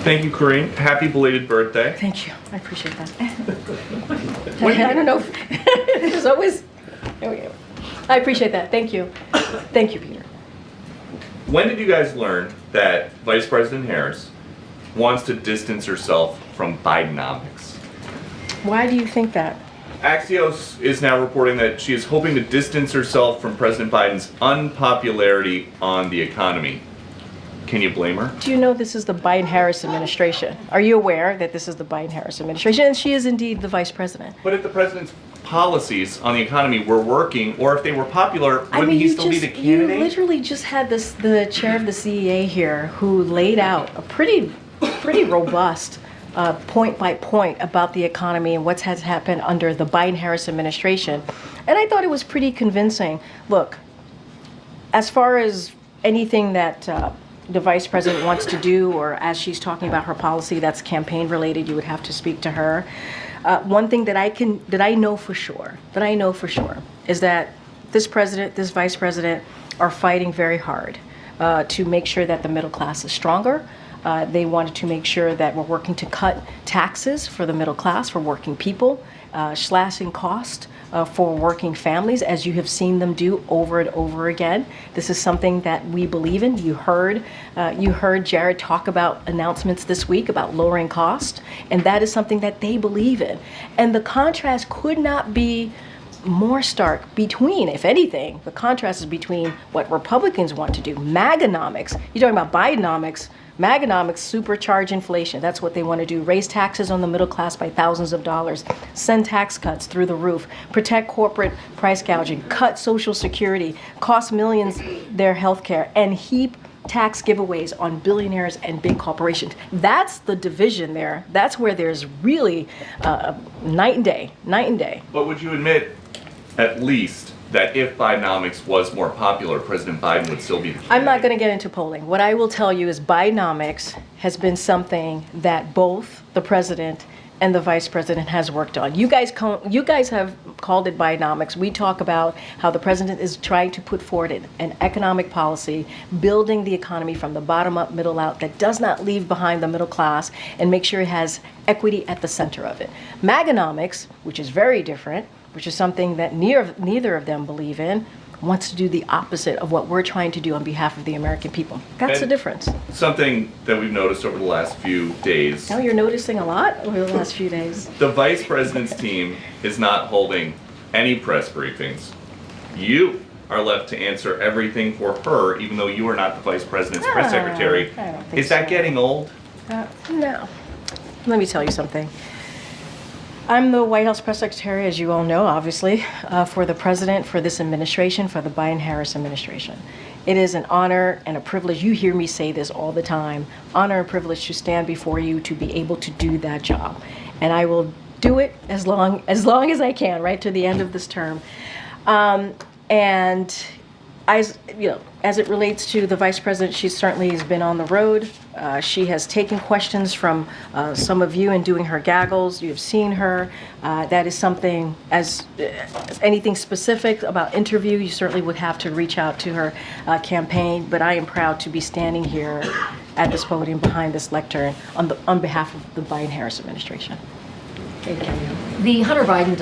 Thank you, Karine. Happy belated birthday. Thank you. I appreciate that. I don't know. There's always. There we go. I appreciate that. Thank you. Thank you, Peter. When did you guys learn that Vice President Harris wants to distance herself from Bidenomics? Why do you think that? Axios is now reporting that she is hoping to distance herself from President Biden's unpopularity on the economy. Can you blame her? Do you know this is the Biden-Harris administration? Are you aware that this is the Biden-Harris administration? And she is indeed the vice president. But if the president's policies on the economy were working, or if they were popular, wouldn't he still be the candidate? You literally just had the chair of the CEA here who laid out a pretty robust point by point about the economy and what has happened under the Biden-Harris administration. And I thought it was pretty convincing. Look, as far as anything that the vice president wants to do, or as she's talking about her policy that's campaign related, you would have to speak to her. One thing that I know for sure is that this president, this vice president are fighting very hard to make sure that the middle class is stronger. They wanted to make sure that we're working to cut taxes for the middle class, for working people, slashing cost for working families, as you have seen them do over and over again. This is something that we believe in. You heard Jared talk about announcements this week about lowering cost, and that is something that they believe in. And the contrast could not be more stark between, if anything, the contrast is between what Republicans want to do, MAGAnomics. You're talking about Bidenomics. MAGAnomics supercharge inflation. That's what they want to do. Raise taxes on the middle class by thousands of dollars. Send tax cuts through the roof. Protect corporate price gouging. Cut Social Security. Cost millions their health care. And heap tax giveaways on billionaires and big corporations. That's the division there. That's where there's really night and day. Night and day. But would you admit, at least, that if Bidenomics was more popular, President Biden would still be the candidate? I'm not going to get into polling. What I will tell you is Bidenomics has been something that both the president and the vice president has worked on. You guys have called it Bidenomics. We talk about how the president is trying to put forward an economic policy, building the economy from the bottom up, middle out, that does not leave behind the middle class and make sure it has equity at the center of it. MAGAnomics, which is very different, which is something that neither of them believe in, wants to do the opposite of what we're trying to do on behalf of the American people. That's the difference. Something that we've noticed over the last few days. Now you're noticing a lot over the last few days. The vice president's team is not holding any press briefings. You are left to answer everything for her, even though you are not the vice president's press secretary. I don't think Is that so. getting old? No. Let me tell you something. I'm the White House press secretary, as you all know, obviously, for the president, for this administration, for the Biden-Harris administration. It is an honor and a privilege. You hear me say this all the time. Honor and privilege to stand before you to be able to do that job. And I will do it as long as I can, right to the end of this term. And as it relates to the vice president, she certainly has been on the road. She has taken questions from some of you in doing her gaggles. You have seen her. That is something, as anything specific about interview, you certainly would have to reach out to her campaign. But I am proud to be standing here at this podium behind this lectern on behalf of the Biden-Harris administration. Thank you. The Hunter Biden